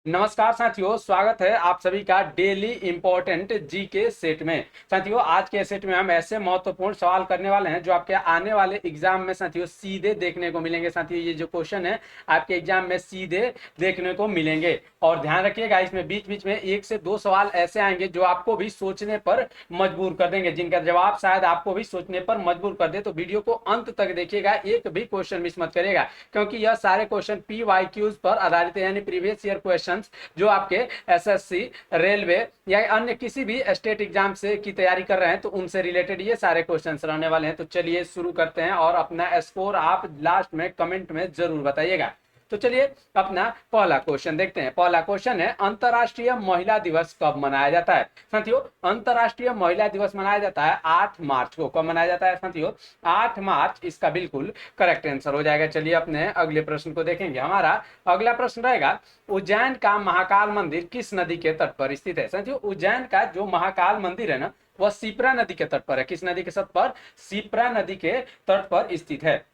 नमस्कार साथियों, स्वागत है आप सभी का डेली इंपॉर्टेंट जी के सेट में। साथियों, आज के सेट में हम ऐसे महत्वपूर्ण सवाल करने वाले हैं जो आपके आने वाले एग्जाम में साथियों सीधे देखने को मिलेंगे। साथियों, ये जो क्वेश्चन है आपके एग्जाम में सीधे देखने को मिलेंगे। और ध्यान रखिएगा, इसमें बीच बीच में एक से दो सवाल ऐसे आएंगे जो आपको भी सोचने पर मजबूर कर देंगे, जिनका जवाब शायद आपको भी सोचने पर मजबूर कर दे। तो वीडियो को अंत तक देखिएगा, एक भी क्वेश्चन मिस मत करिएगा, क्योंकि यह सारे क्वेश्चन PYQs पर आधारित है, यानी प्रीवियस ईयर क्वेश्चन जो आपके एसएससी, रेलवे या अन्य किसी भी स्टेट एग्जाम से की तैयारी कर रहे हैं तो उनसे रिलेटेड ये सारे क्वेश्चंस रहने वाले हैं। तो चलिए शुरू करते हैं, और अपना स्कोर आप लास्ट में कमेंट में जरूर बताइएगा। तो चलिए अपना पहला क्वेश्चन देखते हैं। पहला क्वेश्चन है, अंतरराष्ट्रीय महिला दिवस कब मनाया जाता है? साथियों, अंतरराष्ट्रीय महिला दिवस मनाया जाता है 8 मार्च को। कब मनाया जाता है साथियों? 8 मार्च इसका बिल्कुल करेक्ट आंसर हो जाएगा। चलिए अपने अगले प्रश्न को देखेंगे। हमारा अगला प्रश्न रहेगा, उज्जैन का महाकाल मंदिर किस नदी के तट पर स्थित है? साथियों, उज्जैन का जो महाकाल मंदिर है ना, वह शिप्रा नदी के तट पर है। किस नदी के तट पर? शिप्रा नदी के तट पर स्थित है।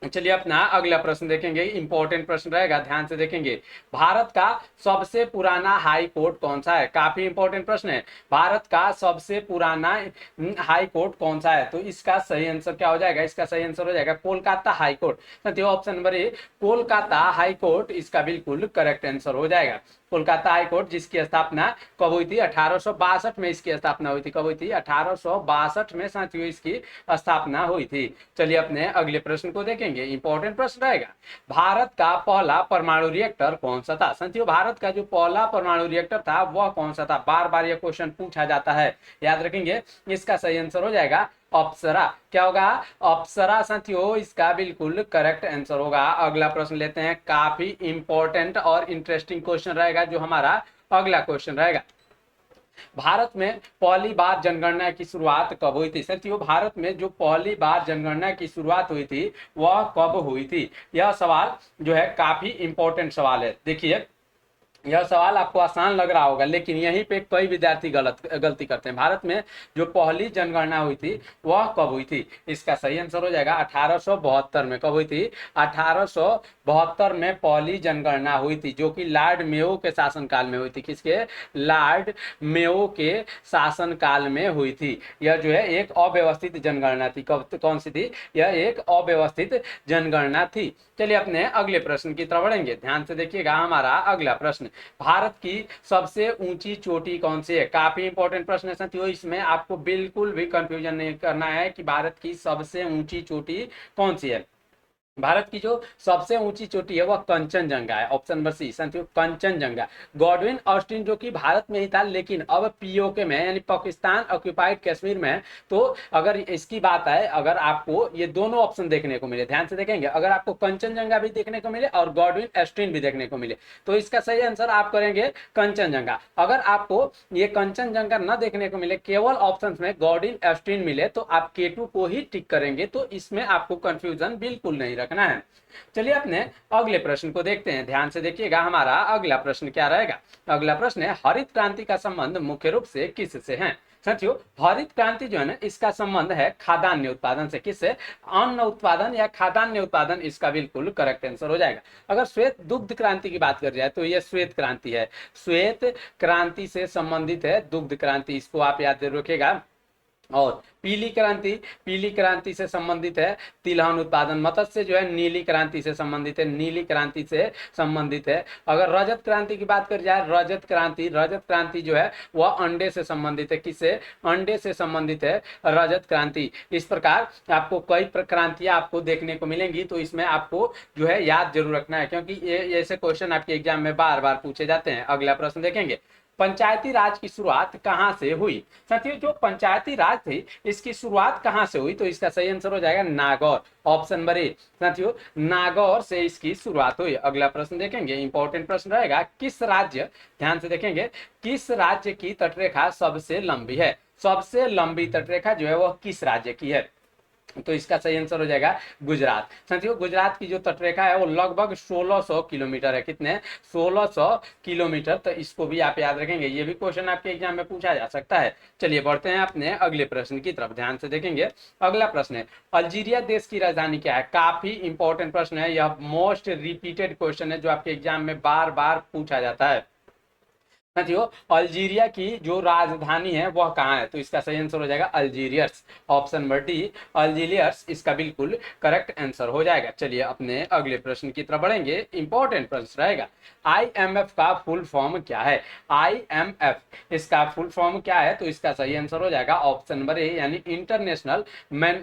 चलिए अपना अगला प्रश्न देखेंगे, इंपॉर्टेंट प्रश्न रहेगा, ध्यान से देखेंगे। भारत का सबसे पुराना हाई कोर्ट कौन सा है? काफी इंपॉर्टेंट प्रश्न है। भारत का सबसे पुराना हाई कोर्ट कौन सा है? तो इसका सही आंसर क्या हो जाएगा? इसका सही आंसर हो जाएगा कोलकाता हाई कोर्ट। साथियों, ऑप्शन नंबर ए कोलकाता हाई कोर्ट इसका बिल्कुल करेक्ट आंसर हो जाएगा। कोलकाता हाई कोर्ट जिसकी स्थापना कब हुई थी? 1862 में इसकी स्थापना हुई थी। कब हुई थी? 1862 में साथियों इसकी स्थापना हुई थी। चलिए अपने अगले प्रश्न को देखेंगे, इंपॉर्टेंट प्रश्न रहेगा। भारत का पहला परमाणु रिएक्टर कौन सा था? साथियों, भारत का जो पहला परमाणु रिएक्टर था वह कौन सा था? बार बार यह क्वेश्चन पूछा जाता है, याद रखेंगे। इसका सही आंसर हो जाएगा अप्सरा। क्या होगा? अप्सरा साथियों इसका बिल्कुल करेक्ट आंसर होगा। अगला प्रश्न लेते हैं, काफी इंपॉर्टेंट और इंटरेस्टिंग क्वेश्चन रहेगा जो हमारा अगला क्वेश्चन रहेगा। भारत में पहली बार जनगणना की शुरुआत कब हुई थी? साथियों, भारत में जो पहली बार जनगणना की शुरुआत हुई थी वह कब हुई थी? यह सवाल जो है काफी इंपॉर्टेंट सवाल है। देखिए, यह सवाल आपको आसान लग रहा होगा, लेकिन यहीं पे कई विद्यार्थी गलती करते हैं। भारत में जो पहली जनगणना हुई थी वह कब हुई थी? इसका सही आंसर हो जाएगा 1872 में। कब हुई थी? 1872 में पहली जनगणना हुई थी, जो कि लॉर्ड मेयो के शासनकाल में हुई थी। किसके? लॉर्ड मेयो के शासनकाल में हुई थी। यह जो है एक अव्यवस्थित जनगणना थी। कौन सी थी? यह एक अव्यवस्थित जनगणना थी। चलिए अपने अगले प्रश्न की तरफ बढ़ेंगे, ध्यान से देखिएगा। हमारा अगला प्रश्न, भारत की सबसे ऊंची चोटी कौन सी है? काफी इंपॉर्टेंट प्रश्न है साथियों, इसमें आपको बिल्कुल भी कंफ्यूजन नहीं करना है कि भारत की सबसे ऊंची चोटी कौन सी है। भारत की जो सबसे ऊंची चोटी है वह कंचनजंगा है। ऑप्शन नंबर सी साथियों, कंचनजंगा। गॉडविन ऑस्टिन जो कि भारत में ही था, लेकिन अब पीओके में यानी पाकिस्तान ऑक्यूपाइड कश्मीर में है। तो अगर इसकी बात आए, अगर आपको ये दोनों ऑप्शन देखने को मिले, ध्यान से देखेंगे, अगर आपको कंचनजंगा भी देखने को मिले और गॉडविन ऑस्टिन भी देखने को मिले तो इसका सही आंसर आप करेंगे कंचनजंगा। अगर आपको ये कंचनजंगा न देखने को मिले, केवल ऑप्शन में गॉडविन ऑस्टिन मिले, तो आप K2 को ही टिक करेंगे। तो इसमें आपको कंफ्यूजन बिल्कुल नहीं रखना है। चलिए अपने अगले प्रश्न को देखते हैं, ध्यान से देखिएगा। हमारा अगला प्रश्न क्या रहेगा? अगला प्रश्न है, हरित क्रांति का संबंध मुख्य रूप से किससे है? साथियों, हरित क्रांति जो है ना, इसका संबंध है खाद्यान्न उत्पादन से। किससे? अन्न उत्पादन या खाद्यान्न उत्पादन इसका बिल्कुल करेक्ट आंसर हो जाएगा। अगर श्वेत दुग्ध क्रांति की बात कर जाए तो यह श्वेत क्रांति है। श्वेत क्रांति से संबंधित है दुग्ध क्रांति, इसको आप याद रखिएगा। और पीली क्रांति से संबंधित है तिलहन उत्पादन। मत्स्य जो है नीली क्रांति से संबंधित है, नीली क्रांति से संबंधित है। अगर रजत क्रांति की बात कर जाए, रजत क्रांति जो है वह अंडे से संबंधित है। किससे? अंडे से संबंधित है रजत क्रांति। इस प्रकार आपको कई क्रांतियां आपको देखने को मिलेंगी, तो इसमें आपको जो है याद जरूर रखना है, क्योंकि ये ऐसे क्वेश्चन आपके एग्जाम में बार बार पूछे जाते हैं। अगला प्रश्न देखेंगे, पंचायती राज की शुरुआत कहां से हुई? साथियों, जो पंचायती राज थी इसकी शुरुआत कहां से हुई? तो इसका सही आंसर हो जाएगा नागौर। ऑप्शन नंबर ए साथियों, नागौर से इसकी शुरुआत हुई। अगला प्रश्न देखेंगे, इंपॉर्टेंट प्रश्न रहेगा, किस राज्य, ध्यान से देखेंगे, किस राज्य की तटरेखा सबसे लंबी है? सबसे लंबी तटरेखा जो है वह किस राज्य की है? तो इसका सही आंसर हो जाएगा गुजरात। साथियों गुजरात की जो तटरेखा है वो लगभग 1600 किलोमीटर है। कितने? 1600 किलोमीटर। तो इसको भी आप याद रखेंगे, ये भी क्वेश्चन आपके एग्जाम में पूछा जा सकता है। चलिए बढ़ते हैं अपने अगले प्रश्न की तरफ, ध्यान से देखेंगे। अगला प्रश्न है, अल्जीरिया देश की राजधानी क्या है? काफी इंपॉर्टेंट प्रश्न है, यह मोस्ट रिपीटेड क्वेश्चन है जो आपके एग्जाम में बार बार पूछा जाता है। साथियों अल्जीरिया की जो राजधानी है वह कहाँ है? तो इसका सही आंसर हो जाएगा अल्जीरियस। ऑप्शन नंबर डी अल्जीरियस इसका बिल्कुल करेक्ट आंसर हो जाएगा। चलिए अपने अगले प्रश्न की तरफ बढ़ेंगे, इंपॉर्टेंट प्रश्न रहेगा। आईएमएफ का फुल फॉर्म क्या है? आईएमएफ इसका फुल फॉर्म क्या है? तो इसका सही आंसर हो जाएगा ऑप्शन नंबर ए यानी इंटरनेशनल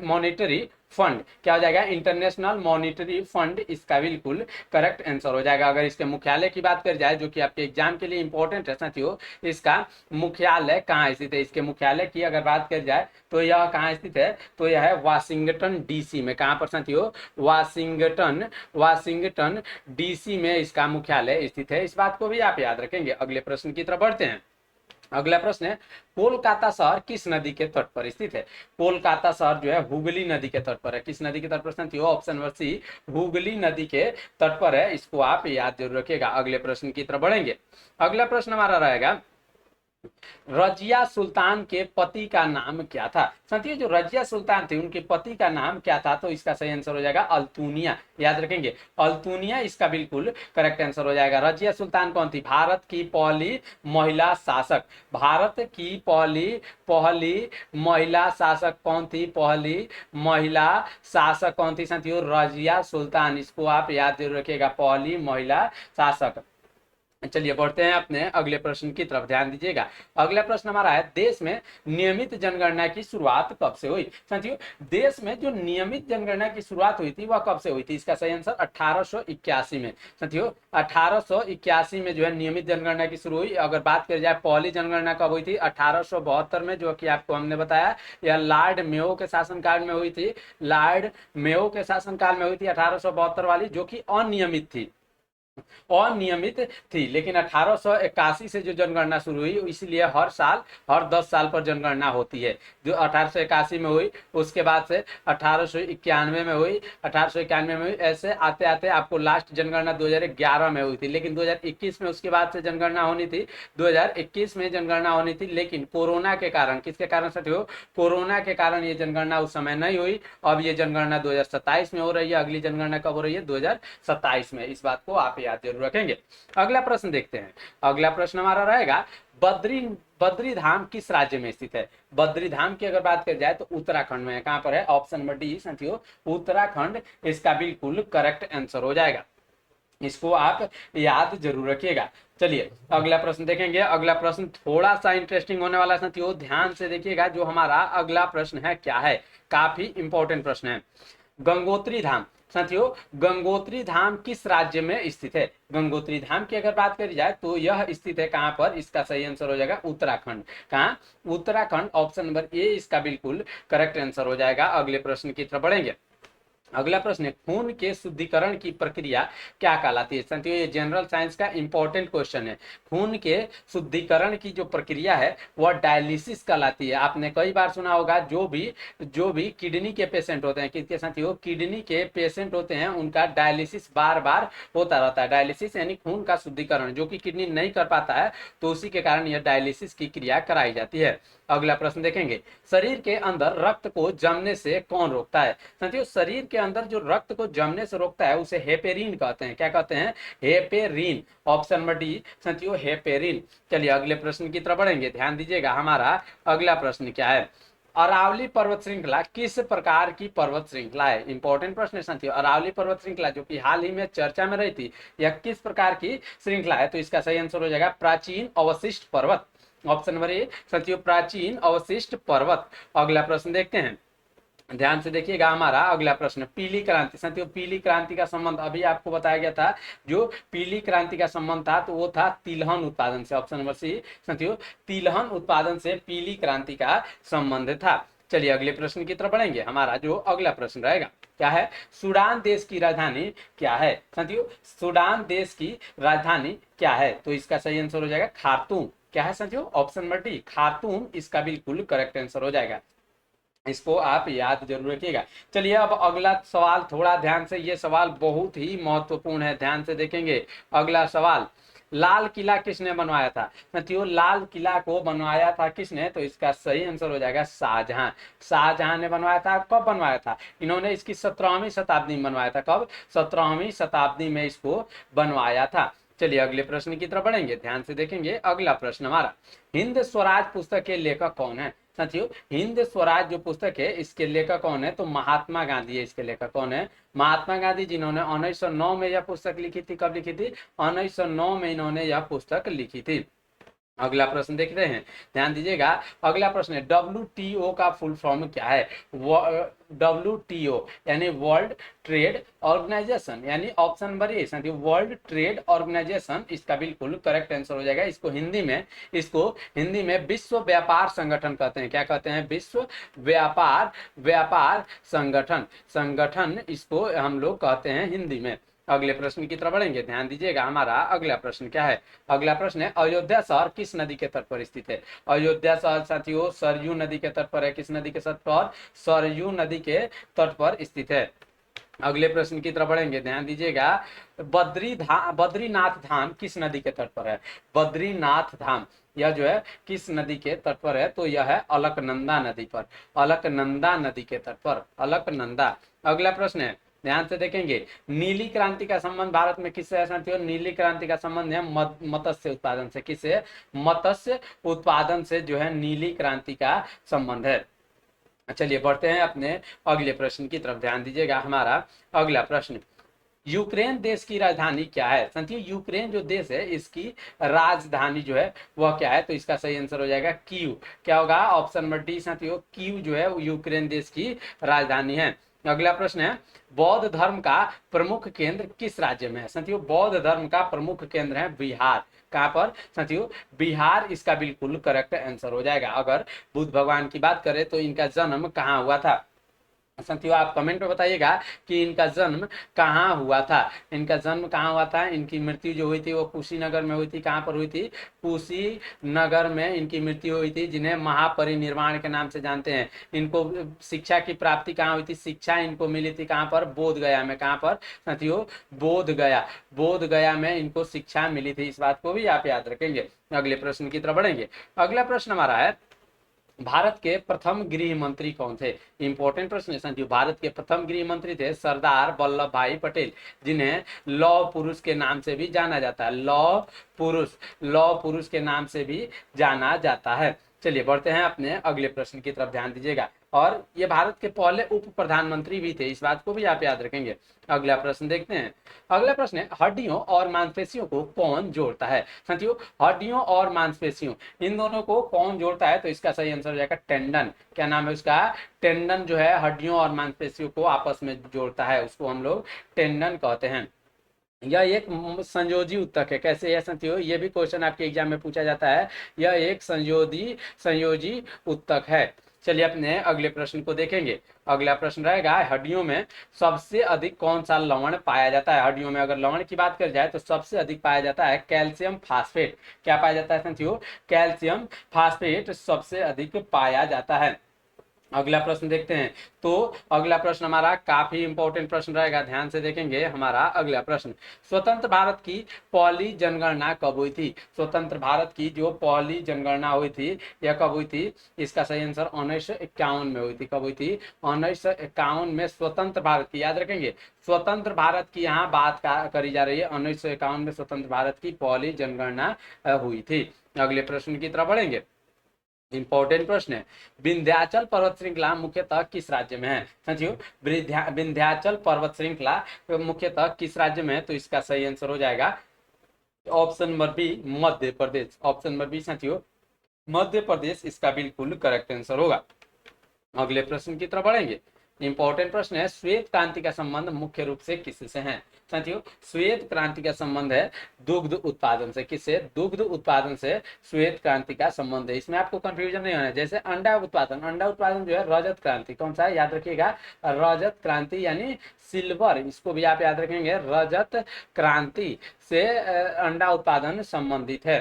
मॉनिटरी फंड। क्या हो जाएगा? इंटरनेशनल मॉनिटरी फंड इसका बिल्कुल करेक्ट आंसर हो जाएगा। अगर इसके मुख्यालय की बात कर जाए जो कि आपके एग्जाम के लिए इंपॉर्टेंट है साथियों, इसका मुख्यालय कहाँ स्थित है? इसके मुख्यालय की अगर बात कर जाए तो यह कहाँ स्थित है? तो यह है वाशिंगटन डीसी में। कहाँ पर साथियों? वाशिंगटन डीसी में इसका मुख्यालय स्थित है। इस बात को भी आप याद रखेंगे। अगले प्रश्न की तरफ बढ़ते हैं। अगला प्रश्न है, कोलकाता शहर किस नदी के तट पर स्थित है? कोलकाता शहर जो है हुगली नदी के तट पर है। किस नदी के तट पर साथियों? ऑप्शन नंबर सी हुगली नदी के तट पर है। इसको आप याद जरूर रखिएगा। अगले प्रश्न की तरफ बढ़ेंगे। अगला प्रश्न हमारा रहेगा, रजिया सुल्तान के पति का नाम क्या था? साथियों जो रजिया सुल्तान थे उनके पति का नाम क्या था? तो इसका सही आंसर हो जाएगा अल्तुनिया। याद रखेंगे, अल्तुनिया इसका बिल्कुल करेक्ट आंसर हो जाएगा। रजिया सुल्तान कौन थी? भारत की पहली महिला शासक। भारत की पहली पहली महिला शासक कौन थी? पहली महिला शासक कौन थी साथियों? रजिया सुल्तान। इसको आप याद जरूर रखिएगा, पहली महिला शासक। चलिए बढ़ते हैं अपने अगले प्रश्न की तरफ, ध्यान दीजिएगा। अगला प्रश्न हमारा है, देश में नियमित जनगणना की शुरुआत कब से हुई? साथियों देश में जो नियमित जनगणना की शुरुआत हुई थी वह कब से हुई थी? इसका सही आंसर 1881 में। साथियों 1881 में जो है नियमित जनगणना की शुरू हुई। अगर बात करी जाए पहली जनगणना कब हुई थी? 1872 में, जो कि आपको हमने बताया यह लॉर्ड मेयो के शासनकाल में हुई थी। लॉर्ड मेयो के शासनकाल में हुई थी 1872 वाली, जो कि अनियमित थी, अनियमित थी। लेकिन 1881 से जो जनगणना शुरू हुई इसलिए हर साल, हर 10 साल पर जनगणना होती है। जो 1881 में हुई, उसके बाद से 1891 में हुई, 1891 में हुई, ऐसे आते आते आपको लास्ट जनगणना 2011 में हुई थी। लेकिन 2021 में उसके बाद से जनगणना होनी थी, 2021 में जनगणना होनी थी, लेकिन कोरोना के कारण, किसके कारण से हो? कोरोना के कारण ये जनगणना उस समय नहीं हुई। अब ये जनगणना 2027 में हो रही है। अगली जनगणना कब हो रही है? 2027 में। इस बात को आप याद जरूर रखेंगे। अगला प्रश्न देखते हैं। अगला प्रश्न हमारा रहेगा, बद्री धाम किस राज्य में स्थित है? बद्री धाम की अगर बात कर जाए तो उत्तराखंड में है। कहां पर है? ऑप्शन नंबर डी साथियों उत्तराखंड इसका बिल्कुल करेक्ट आंसर हो जाएगा। इसको आप याद जरूर रखिएगा। चलिए अगला प्रश्न देखेंगे। अगला प्रश्न थोड़ा सा इंटरेस्टिंग होने वाला है साथियों, ध्यान से देखिएगा। जो हमारा अगला प्रश्न है क्या है? काफी इंपॉर्टेंट प्रश्न है। गंगोत्री धाम, साथियों गंगोत्री धाम किस राज्य में स्थित है? गंगोत्री धाम की अगर बात करी जाए तो यह स्थित है कहां पर? इसका सही आंसर हो जाएगा उत्तराखंड। कहां? उत्तराखंड। ऑप्शन नंबर ए इसका बिल्कुल करेक्ट आंसर हो जाएगा। अगले प्रश्न की तरफ बढ़ेंगे। अगला प्रश्न है, खून के शुद्धिकरण की प्रक्रिया क्या कहलाती है? साथियों ये जनरल साइंस का इंपॉर्टेंट क्वेश्चन है। खून के शुद्धिकरण की जो प्रक्रिया है वह डायलिसिस कहलाती है। आपने कई बार सुना होगा, जो भी किडनी के पेशेंट होते हैं, किसके साथियों? किडनी के पेशेंट होते हैं, उनका डायलिसिस बार बार होता रहता है। डायलिसिस यानी खून का शुद्धिकरण, जो कि किडनी नहीं कर पाता है तो उसी के कारण यह डायलिसिस की क्रिया कराई जाती है। अगला प्रश्न देखेंगे, शरीर के अंदर रक्त को जमने से कौन रोकता है? साथियों शरीर के अंदर जो रक्त को जमने से रोकता है उसे हेपेरिन कहते हैं। क्या कहते हैं? हेपेरिन। ऑप्शन नंबर डी साथियों हेपेरिन। चलिए अगले प्रश्न की तरफ बढ़ेंगे, ध्यान दीजिएगा। हमारा अगला प्रश्न क्या है? अरावली पर्वत श्रृंखला किस प्रकार की पर्वत श्रृंखला है? इंपॉर्टेंट प्रश्न है साथियों। अरावली पर्वत श्रृंखला जो कि हाल ही में चर्चा में रही थी, यह किस प्रकार की श्रृंखला है? तो इसका सही आंसर हो जाएगा प्राचीन अवशिष्ट पर्वत। ऑप्शन नंबर ए साथियों प्राचीन अवशिष्ट पर्वत। अगला प्रश्न देखते हैं, ध्यान से देखिएगा। हमारा अगला प्रश्न, पीली क्रांति। साथियों पीली क्रांति का संबंध अभी आपको बताया गया था, जो पीली क्रांति का संबंध था तो वो था तिलहन उत्पादन से। ऑप्शन नंबर सी साथियों तिलहन उत्पादन से पीली क्रांति का संबंध था। चलिए अगले प्रश्न की तरफ बढ़ेंगे। हमारा जो अगला प्रश्न रहेगा क्या है? सूडान देश की राजधानी क्या है? साथियों सूडान देश की राजधानी क्या है? तो इसका सही आंसर हो जाएगा खार्तूम। क्या है साथियों? ऑप्शन नंबर डी खार्तूम इसका बिल्कुल करेक्ट आंसर हो जाएगा। इसको आप याद जरूर रखिएगा। चलिए अब अगला सवाल थोड़ा ध्यान से, ये सवाल बहुत ही महत्वपूर्ण है, ध्यान से देखेंगे। अगला सवाल, लाल किला किसने बनवाया था साथियों? लाल किला को बनवाया था किसने? तो इसका सही आंसर हो जाएगा शाहजहां। शाहजहां ने बनवाया था। कब बनवाया था? इन्होंने इसकी 17वीं शताब्दी में बनवाया था। कब? 17वीं शताब्दी में इसको बनवाया था। चलिए अगले प्रश्न की तरफ बढ़ेंगे, ध्यान से देखेंगे। अगला प्रश्न हमारा, हिंद स्वराज पुस्तक के लेखक कौन है साथियों? हिंद स्वराज जो पुस्तक है इसके लेखक कौन है? तो महात्मा गांधी है इसके लेखक। कौन है? महात्मा गांधी, जिन्होंने 1909 में यह पुस्तक लिखी थी। कब लिखी थी? 1909 में इन्होंने यह पुस्तक लिखी थी। अगला प्रश्न देखते हैं, ध्यान दीजिएगा। अगला प्रश्न है, WTO का फुल फॉर्म क्या है? WTO यानी वर्ल्ड ट्रेड ऑर्गेनाइजेशन, यानी option number A world trade organisation इसका बिल्कुल करेक्ट आंसर हो जाएगा। इसको हिंदी में विश्व व्यापार संगठन कहते हैं। क्या कहते हैं? विश्व व्यापार संगठन इसको हम लोग कहते हैं हिंदी में। अगले प्रश्न की तरफ बढ़ेंगे, ध्यान दीजिएगा। हमारा अगला प्रश्न क्या है? अगला प्रश्न है, अयोध्या शहर किस नदी के तट पर स्थित है? अयोध्या शहर साथियों सरयू नदी के तट पर है। किस नदी के तट पर? सरयू नदी के तट पर स्थित है। अगले प्रश्न की तरफ बढ़ेंगे, ध्यान दीजिएगा। बद्रीनाथ धाम किस नदी के तट पर है? बद्रीनाथ धाम यह जो है किस नदी के तट पर है? तो यह है अलकनंदा नदी पर। अलकनंदा नदी के तट पर, अलकनंदा। अगला प्रश्न है, ध्यान से देखेंगे। नीली क्रांति का संबंध भारत में किससे है साथियों? नीली क्रांति का संबंध है मत्स्य उत्पादन से। किससे? मत्स्य उत्पादन से जो है नीली क्रांति का संबंध है। चलिए बढ़ते हैं अपने अगले प्रश्न की तरफ, ध्यान दीजिएगा। हमारा अगला प्रश्न, यूक्रेन देश की राजधानी क्या है साथियों? यूक्रेन जो देश है इसकी राजधानी जो है वह क्या है? तो इसका सही आंसर हो जाएगा कीव। क्या होगा? ऑप्शन नंबर डी साथियों, कीव जो है यूक्रेन देश की राजधानी है। अगला प्रश्न है, बौद्ध धर्म का प्रमुख केंद्र किस राज्य में है साथियों? बौद्ध धर्म का प्रमुख केंद्र है बिहार। कहां पर साथियों? बिहार इसका बिल्कुल करेक्ट आंसर हो जाएगा। अगर बुद्ध भगवान की बात करें तो इनका जन्म कहाँ हुआ था साथियों? आप कमेंट में बताइएगा कि इनका जन्म कहाँ हुआ था। इनका जन्म कहाँ हुआ था? इनकी मृत्यु जो हुई थी वो कुशीनगर में हुई थी। कहाँ पर हुई थी? कुशीनगर में इनकी मृत्यु हुई थी, जिन्हें महापरिनिर्वाण के नाम से जानते हैं। इनको शिक्षा की प्राप्ति कहाँ हुई थी? शिक्षा इनको मिली थी कहाँ पर? बोध गया में। कहाँ पर साथियों? बोध गया में इनको शिक्षा मिली थी। इस बात को भी आप याद रखेंगे। अगले प्रश्न की तरफ बढ़ेंगे। अगला प्रश्न हमारा है, भारत के प्रथम गृह मंत्री कौन थे? इंपॉर्टेंट प्रश्न है साथियों। भारत के प्रथम गृह मंत्री थे सरदार वल्लभ भाई पटेल, जिन्हें लौह पुरुष के नाम से भी जाना जाता है। लौह पुरुष के नाम से भी जाना जाता है। चलिए बढ़ते हैं अपने अगले प्रश्न की तरफ, ध्यान दीजिएगा। और ये भारत के पहले उप प्रधानमंत्री भी थे, इस बात को भी आप याद रखेंगे। अगला प्रश्न देखते हैं। अगला प्रश्न है, हड्डियों और मांसपेशियों को कौन जोड़ता है साथियों? हड्डियों और मांसपेशियों इन दोनों को कौन जोड़ता है? तो इसका सही आंसर हो जाएगा टेंडन। क्या नाम है उसका? टेंडन जो है हड्डियों और मांसपेशियों को आपस में जोड़ता है, उसको हम लोग टेंडन कहते हैं। यह एक संयोजी उत्तक है। कैसे है साथियों? ये भी क्वेश्चन आपके एग्जाम में पूछा जाता है। यह एक संयोजी उत्तक है। चलिए अपने अगले प्रश्न को देखेंगे। अगला प्रश्न रहेगा, हड्डियों में सबसे अधिक कौन सा लवण पाया जाता है? हड्डियों में अगर लवण की बात कर जाए तो सबसे अधिक पाया जाता है कैल्शियम फास्फेट। क्या पाया जाता है साथियों? कैल्शियम फास्फेट सबसे अधिक पाया जाता है। अगला प्रश्न देखते हैं। तो अगला प्रश्न हमारा काफी इंपॉर्टेंट प्रश्न रहेगा, ध्यान से देखेंगे। हमारा अगला प्रश्न, स्वतंत्र भारत की पहली जनगणना कब हुई थी? स्वतंत्र भारत की जो पहली जनगणना हुई थी यह कब हुई थी? इसका सही आंसर 1951 में हुई थी। कब हुई थी? 1951 में स्वतंत्र भारत की, याद रखेंगे, स्वतंत्र भारत की यहाँ बात करी जा रही है। 1951 में स्वतंत्र भारत की पहली जनगणना हुई थी। अगले प्रश्न की तरफ बढ़ेंगे। इंपॉर्टेंट प्रश्न है, विंध्याचल पर्वत श्रृंखला मुख्यतः किस राज्य में है साथियों? विंध्याचल पर्वत श्रृंखला मुख्यतः किस राज्य में है? तो इसका सही आंसर हो जाएगा option number B, Madhya Pradesh. Option number B साथियों, मध्य प्रदेश इसका बिल्कुल करेक्ट आंसर होगा। अगले प्रश्न की तरफ बढ़ेंगे। इंपॉर्टेंट प्रश्न है, श्वेत क्रांति का संबंध मुख्य रूप से किससे है साथियों? श्वेत क्रांति का संबंध है दुग्ध उत्पादन से। किससे? दुग्ध उत्पादन से श्वेत क्रांति का संबंध है। इसमें आपको कंफ्यूजन नहीं होना है। जैसे अंडा उत्पादन जो है रजत क्रांति, कौन सा है? याद रखिएगा, रजत क्रांति यानी सिल्वर, इसको भी आप याद रखेंगे। रजत क्रांति से अंडा उत्पादन संबंधित है।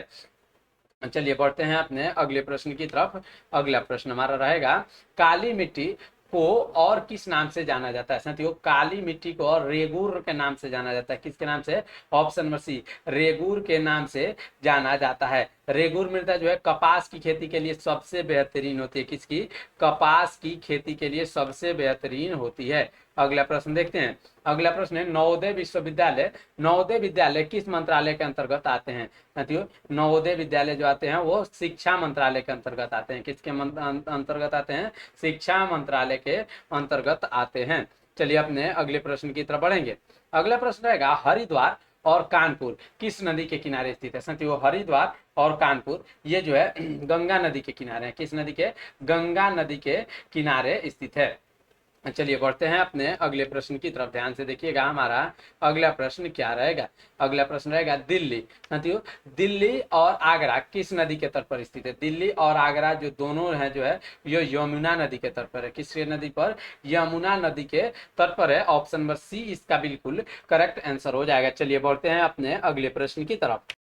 चलिए बढ़ते हैं अपने अगले प्रश्न की तरफ। अगला प्रश्न हमारा रहेगा, काली मिट्टी को और किस नाम से जाना जाता है? साथियों, काली मिट्टी को और रेगूर के नाम से जाना जाता है। किसके नाम से? ऑप्शन नंबर सी, रेगूर के नाम से जाना जाता है। रेगूर मृदा जो है कपास की खेती के लिए सबसे बेहतरीन होती है। किसकी? कपास की खेती के लिए सबसे बेहतरीन होती है। अगला प्रश्न देखते हैं। अगला प्रश्न है, नवोदय विश्वविद्यालय, नवोदय विद्यालय किस मंत्रालय के अंतर्गत आते हैं? साथियों, नवोदय विद्यालय जो आते हैं वो शिक्षा मंत्रालय के अंतर्गत आते हैं। किसके अंतर्गत आते हैं? शिक्षा मंत्रालय के अंतर्गत आते हैं। चलिए अपने अगले प्रश्न की तरफ बढ़ेंगे। अगला प्रश्न रहेगा, हरिद्वार और कानपुर किस नदी के किनारे स्थित है? साथियों, हरिद्वार और कानपुर ये जो है गंगा नदी के किनारे है। किस नदी के? गंगा नदी के किनारे स्थित है। चलिए बढ़ते हैं अपने अगले प्रश्न की तरफ। ध्यान से देखिएगा, हमारा अगला प्रश्न क्या रहेगा। अगला प्रश्न रहेगा, दिल्ली, साथियों दिल्ली और आगरा किस नदी के तट पर स्थित है? दिल्ली और आगरा जो दोनों है जो है ये यमुना नदी के तट पर है। किस नदी पर? यमुना नदी के तट पर है। ऑप्शन नंबर सी इसका बिल्कुल करेक्ट आंसर हो जाएगा। चलिए बढ़ते हैं अपने अगले प्रश्न की तरफ।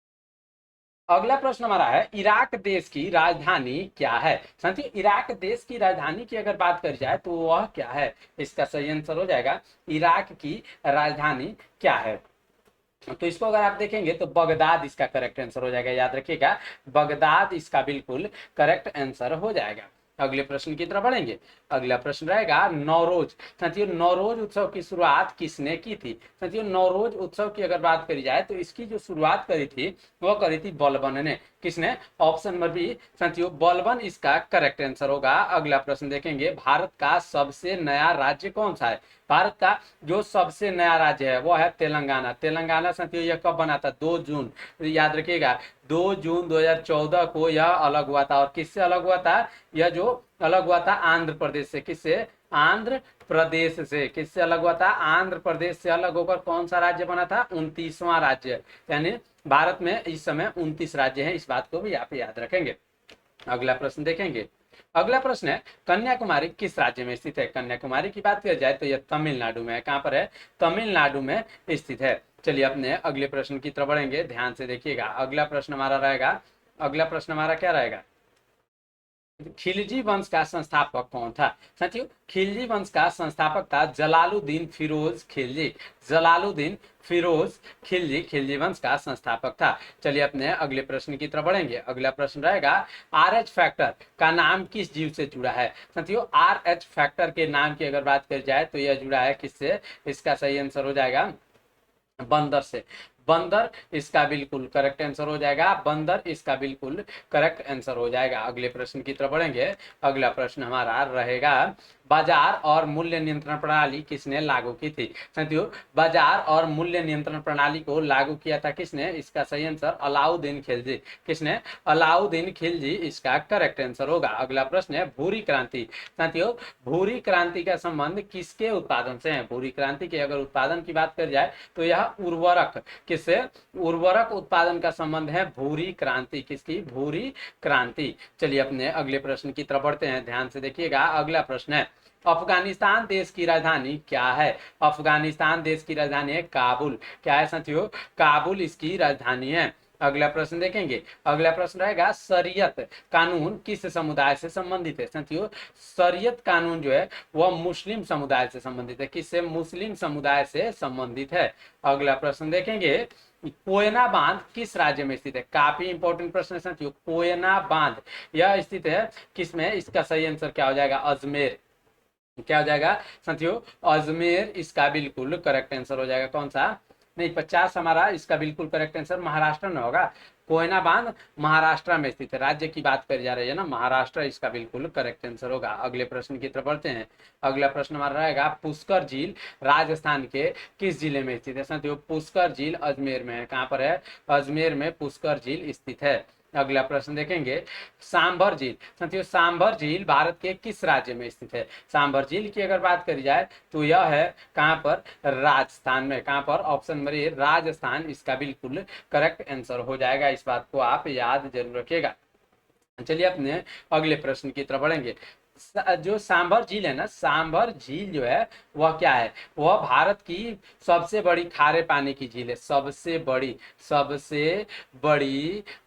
अगला प्रश्न हमारा है, इराक देश की राजधानी क्या है? साथियों, इराक देश की राजधानी की अगर बात करी जाए तो वह क्या है? इसका सही आंसर हो जाएगा, इराक की राजधानी क्या है? तो इसको अगर आप देखेंगे तो बगदाद इसका करेक्ट आंसर हो जाएगा। याद रखिएगा, बगदाद इसका बिल्कुल करेक्ट आंसर हो जाएगा। अगले प्रश्न की तरफ बढ़ेंगे। अगला प्रश्न रहेगा, नौरोज, साथियों नौरोज उत्सव की शुरुआत किसने की थी? साथियों, नौरोज उत्सव की अगर बात करी जाए तो इसकी जो शुरुआत करी थी वो करी थी बलबन ने। किसने? ऑप्शन नंबर बी, साथियों बलबन इसका करेक्ट आंसर होगा। अगला प्रश्न देखेंगे, भारत का सबसे नया राज्य कौन सा है? भारत का जो सबसे नया राज्य है वो है तेलंगाना। तेलंगाना साथियों यह कब बना था? 2 जून, याद रखिएगा 2 जून 2014 को यह अलग हुआ था। और किससे अलग हुआ था? यह जो अलग हुआ था आंध्र प्रदेश से। किससे? आंध्र प्रदेश से। किससे अलग हुआ था? आंध्र प्रदेश से अलग होकर कौन सा राज्य बना था? 29वां राज्य। यानी भारत में इस समय 29 राज्य हैं। इस बात को भी आप याद रखेंगे। अगला प्रश्न देखेंगे। अगला प्रश्न है, कन्याकुमारी किस राज्य में स्थित है? कन्याकुमारी की बात की जाए तो यह तमिलनाडु में है। कहां पर है? तमिलनाडु में स्थित है। चलिए अपने अगले प्रश्न की तरफ बढ़ेंगे। ध्यान से देखिएगा, अगला प्रश्न हमारा रहेगा, अगला प्रश्न हमारा क्या रहेगा? खिलजी वंश का संस्थापक कौन था? साथियों, खिलजी वंश का संस्थापक था जलालुद्दीन फिरोज खिलजी। जलालुद्दीन फिरोज खिलजी खिलजी वंश का संस्थापक था। चलिए अपने अगले प्रश्न की तरफ बढ़ेंगे। अगला प्रश्न रहेगा, RH फैक्टर का नाम किस जीव से जुड़ा है? साथियों, RH फैक्टर के नाम की अगर बात करी जाए तो यह जुड़ा है किससे? इसका सही आंसर हो जाएगा बंदर से। बंदर इसका बिल्कुल करेक्ट आंसर हो जाएगा। बंदर इसका बिल्कुल करेक्ट आंसर हो जाएगा। अगले प्रश्न की तरफ बढ़ेंगे। अगला प्रश्न हमारा रहेगा, बाजार और मूल्य नियंत्रण प्रणाली किसने लागू की थी? साथियों, बाजार और मूल्य नियंत्रण प्रणाली को लागू किया था किसने? इसका सही आंसर अलाउद्दीन खिलजी। किसने? अलाउद्दीन खिलजी इसका करेक्ट आंसर होगा। अगला प्रश्न है, भूरी क्रांति, साथियों भूरी क्रांति का संबंध किसके उत्पादन से है? भूरी क्रांति के अगर उत्पादन की बात करी जाए तो यह उर्वरक, किससे? उर्वरक उत्पादन का संबंध है भूरी क्रांति। किसकी? भूरी क्रांति। चलिए अपने अगले प्रश्न की तरफ बढ़ते हैं। ध्यान से देखिएगा, अगला प्रश्न है, अफगानिस्तान देश की राजधानी क्या है? अफगानिस्तान देश की राजधानी है काबुल। क्या है साथियों? काबुल इसकी राजधानी है। अगला प्रश्न देखेंगे। अगला प्रश्न रहेगा, शरीयत कानून किस समुदाय से संबंधित है? साथियों, शरीयत कानून जो है वह मुस्लिम समुदाय से संबंधित है। किससे? मुस्लिम समुदाय से संबंधित है। अगला प्रश्न देखेंगे, कोयना बांध किस राज्य में स्थित है? काफी इंपॉर्टेंट प्रश्न है साथियों। कोयना बांध यह स्थित है किसमें? इसका सही आंसर क्या हो जाएगा? अजमेर। क्या हो जाएगा साथियों? अजमेर इसका बिल्कुल करेक्ट आंसर हो जाएगा। कौन सा? नहीं, 50 हमारा इसका बिल्कुल करेक्ट आंसर महाराष्ट्र में होगा। कोयना बांध महाराष्ट्र में स्थित है। राज्य की बात करी जा रही है ना, महाराष्ट्र इसका बिल्कुल करेक्ट आंसर होगा। अगले प्रश्न की तरफ बढ़ते हैं। अगला प्रश्न हमारा रहेगा, पुष्कर झील राजस्थान के किस जिले में स्थित है? साथियों, पुष्कर झील अजमेर में है। कहां पर है? अजमेर में पुष्कर झील स्थित है। अगला प्रश्न देखेंगे, सांभर झील, साथियों सांभर झील भारत के किस राज्य में स्थित है? सांभर झील की अगर बात करी जाए तो यह है कहां पर? राजस्थान में। कहां पर? ऑप्शन नंबर ए राजस्थान इसका बिल्कुल करेक्ट आंसर हो जाएगा। इस बात को आप याद जरूर रखिएगा। चलिए अपने अगले प्रश्न की तरफ बढ़ेंगे। जो सांभर झील है ना, सांभर झील जो है वह क्या है, वह भारत की सबसे बड़ी खारे पानी की झील है, सबसे बड़ी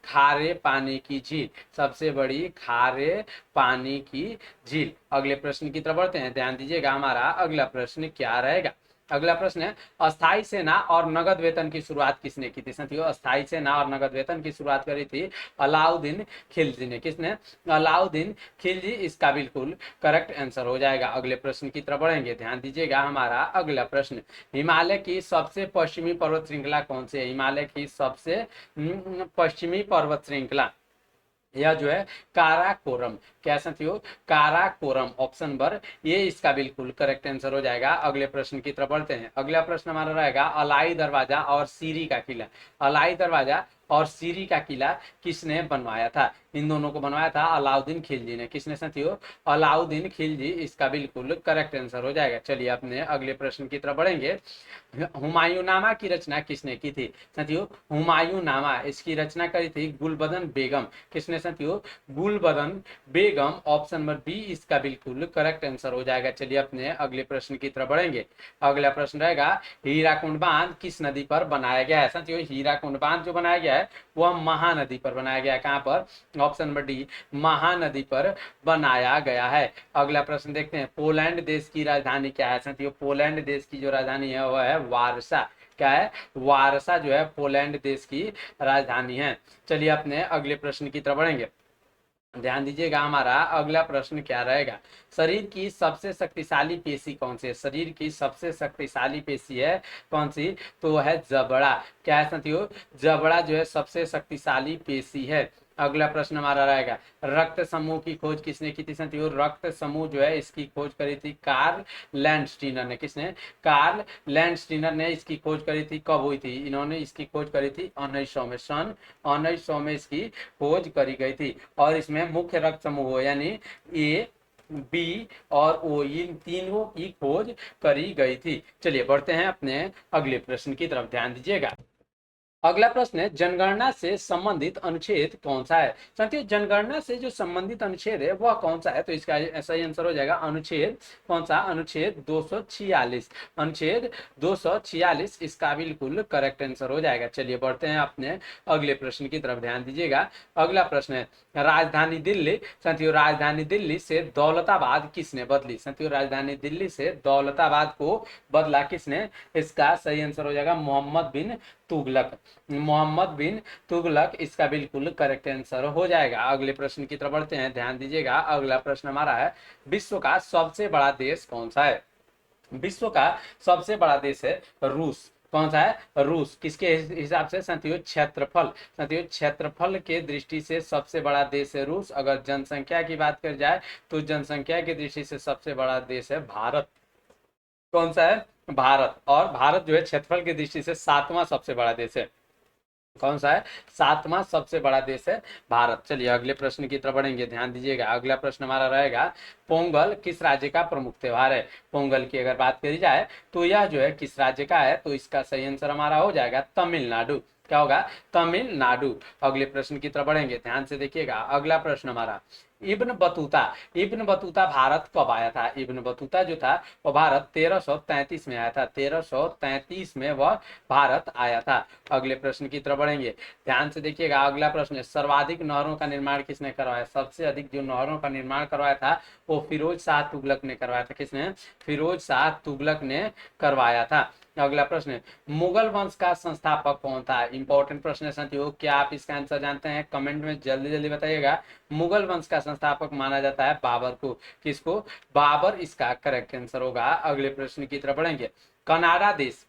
खारे पानी की झील, सबसे बड़ी खारे पानी की झील। अगले प्रश्न की तरफ बढ़ते हैं, ध्यान दीजिएगा हमारा अगला प्रश्न क्या रहेगा। अगला प्रश्न है, अस्थाई सेना और नगद वेतन की शुरुआत किसने की थी साथियों? अस्थाई सेना और नगद वेतन की शुरुआत करी थी अलाउद्दीन खिलजी ने। किसने? अलाउद्दीन खिलजी, इसका बिल्कुल करेक्ट आंसर हो जाएगा। अगले प्रश्न की तरफ बढ़ेंगे, ध्यान दीजिएगा हमारा अगला प्रश्न, हिमालय की सबसे पश्चिमी पर्वत श्रृंखला कौन सी है? हिमालय की सबसे पश्चिमी पर्वत श्रृंखला, यह जो है काराकोरम। क्या साथियों? काराकोरम, ऑप्शन नंबर ये इसका बिल्कुल करेक्ट आंसर हो जाएगा। अगले प्रश्न की तरफ बढ़ते हैं, अगला प्रश्न हमारा रहेगा अलाई दरवाजा और सीरी का किला। अलाई दरवाजा और सीरी का किला किसने बनवाया था? इन दोनों को बनवाया था अलाउद्दीन खिलजी ने। किसने साथियों? अलाउद्दीन खिलजी, इसका बिल्कुल करेक्ट आंसर हो जाएगा। चलिए अपने अगले प्रश्न की तरफ बढ़ेंगे, हुमायूंनामा की रचना किसने की थी साथियों? हुमायूंनामा, इसकी रचना करी थी गुलबदन बेगम। किसने साथियों? गुलबदन बेगम, ऑप्शन नंबर बी इसका बिल्कुल करेक्ट आंसर हो जाएगा। चलिए अपने अगले प्रश्न की तरफ बढ़ेंगे, अगला प्रश्न रहेगा हीराकुंड बांध किस नदी पर बनाया गया है साथियों? हीराकुंड बांध जो बनाया गया है वह महानदी पर बनाया गया है। कहां पर? ऑप्शन नंबर डी, महानदी पर बनाया गया है। अगला प्रश्न देखते हैं, पोलैंड देश की राजधानी क्या है साथियों? पोलैंड देश की जो राजधानी है वह है वारसा। क्या है? वारसा जो है पोलैंड देश की राजधानी है। चलिए अपने अगले प्रश्न की तरफ बढ़ेंगे, ध्यान दीजिएगा हमारा अगला प्रश्न क्या रहेगा, शरीर की सबसे शक्तिशाली पेशी कौन सी है? शरीर की सबसे शक्तिशाली पेशी है कौन सी? तो है जबड़ा। क्या है साथियों? जबड़ा जो है सबसे शक्तिशाली पेशी है। अगला प्रश्न हमारा रहेगा, रक्त समूह की खोज किसने की थी साथियों? रक्त समूह जो है इसकी खोज करी थी कार्ल लैंडस्टीनर ने। किसने? कार्ल लैंडस्टीनर ने इसकी खोज करी थी। कब हुई थी? इन्होंने इसकी खोज करी थी 1900 में, सन 1900 में इसकी खोज करी गई थी। और इसमें मुख्य रक्त समूह यानी ए, बी और ओ, इन तीनों की खोज करी गई थी। चलिए बढ़ते हैं अपने अगले प्रश्न की तरफ, ध्यान दीजिएगा। अगला प्रश्न है, जनगणना से संबंधित अनुच्छेद कौन सा है साथियों? जनगणना से जो संबंधित अनुच्छेद है वह कौन सा है? तो इसका सही आंसर हो जाएगा अनुच्छेद कौन सा? अनुच्छेद 246। अनुच्छेद 246 इसका बिल्कुल करेक्ट आंसर हो जाएगा। चलिए बढ़ते हैं अपने अगले प्रश्न की तरफ, ध्यान दीजिएगा। अगला प्रश्न है, राजधानी दिल्ली साथियों, राजधानी दिल्ली से दौलताबाद किसने बदली साथियों? राजधानी दिल्ली से दौलताबाद को बदला किसने? इसका सही आंसर हो जाएगा मोहम्मद बिन तुगलक। मोहम्मद बिन तुगलक इसका बिल्कुल करेक्ट आंसर हो जाएगा। अगले प्रश्न की तरफ बढ़ते हैं, ध्यान दीजिएगा। अगला प्रश्न हमारा है, विश्व का सबसे बड़ा देश कौन सा है? विश्व का सबसे बड़ा देश है रूस। कौन सा है? रूस। किसके हिसाब से साथियों? क्षेत्रफल। साथियों क्षेत्रफल के दृष्टि से सबसे बड़ा देश है रूस। अगर जनसंख्या की बात कर जाए तो जनसंख्या की दृष्टि से सबसे बड़ा देश है भारत। कौन सा है? भारत। और भारत जो है क्षेत्रफल की दृष्टि से 7वां सबसे बड़ा देश है। कौन सा है? 7वां सबसे बड़ा देश है भारत। चलिए अगले प्रश्न की तरफ बढ़ेंगे, ध्यान दीजिएगा। अगला प्रश्न हमारा रहेगा, पोंगल किस राज्य का प्रमुख त्योहार है? पोंगल की अगर बात करी जाए तो यह जो है किस राज्य का है? तो इसका सही आंसर हमारा हो जाएगा तमिलनाडु। क्या होगा? तमिलनाडु। अगले प्रश्न की तरफ बढ़ेंगे, ध्यान से देखिएगा। अगला प्रश्न हमारा, Ibn Battuta, Ibn Battuta Bharat कब आया था? इब्न बतूता जो था वह भारत 1333 में आया था। 1333 में वह भारत आया था। अगले प्रश्न की तरफ बढ़ेंगे, ध्यान से देखिएगा। अगला प्रश्न है, सर्वाधिक नहरों का निर्माण किसने करवाया? सबसे अधिक जो नहरों का निर्माण करवाया था वो फिरोज शाह तुगलक ने करवाया था। किसने? फिरोज शाह तुगलक ने करवाया था। अगला प्रश्न है, मुगल वंश का संस्थापक कौन था? इंपॉर्टेंट प्रश्न है साथियों, क्या आप इसका आंसर जानते हैं? कमेंट में जल्दी जल्दी बताइएगा। मुगल वंश का संस्थापक माना जाता है बाबर को। किसको? बाबर इसका करेक्ट आंसर होगा। अगले प्रश्न की तरफ बढ़ेंगे, कनाडा देश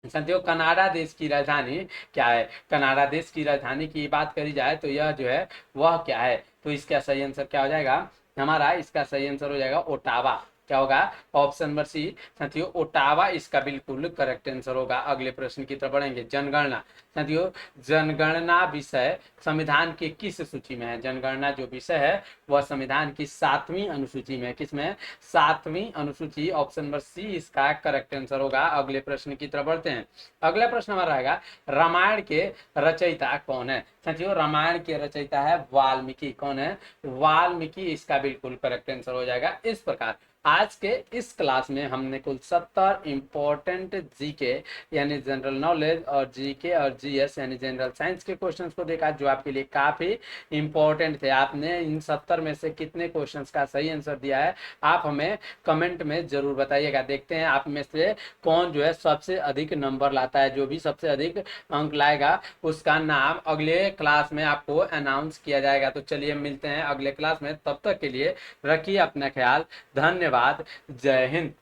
साथियों, कनाडा देश की राजधानी क्या है? कनाडा देश की राजधानी की बात करी जाए तो यह जो है वह क्या है? तो इसका सही आंसर क्या हो जाएगा हमारा? इसका सही आंसर हो जाएगा ओटावा। क्या होगा? ऑप्शन नंबर सी साथियों ओटावा इसका बिल्कुल करेक्ट आंसर होगा। अगले प्रश्न की तरफ बढ़ेंगे। जनगणना साथियों, जनगणना विषय संविधान के किस सूची में है? जनगणना जो विषय है वह संविधान की 7वीं अनुसूची में। किसमें? 7वीं अनुसूची। ऑप्शन नंबर सी इसका करेक्ट आंसर होगा। अगले प्रश्न की तरफ बढ़ते हैं। अगला प्रश्न हमारा रहेगा रामायण के रचयिता कौन है? साथियों रामायण के रचयिता है वाल्मीकि। कौन है? वाल्मीकि इसका बिल्कुल करेक्ट आंसर हो जाएगा। इस प्रकार आज के इस क्लास में हमने कुल 70 इंपॉर्टेंट जीके यानी जनरल नॉलेज और जीके और जीएस यानी जनरल साइंस के क्वेश्चंस को देखा, जो आपके लिए काफी इंपॉर्टेंट थे। आपने इन 70 में से कितने क्वेश्चंस का सही आंसर दिया है आप हमें कमेंट में जरूर बताइएगा। देखते हैं आप में से कौन जो है सबसे अधिक नंबर लाता है। जो भी सबसे अधिक अंक लाएगा उसका नाम अगले क्लास में आपको अनाउंस किया जाएगा। तो चलिए मिलते हैं अगले क्लास में, तब तक के लिए रखिए अपना ख्याल। धन्यवाद। जय हिंद।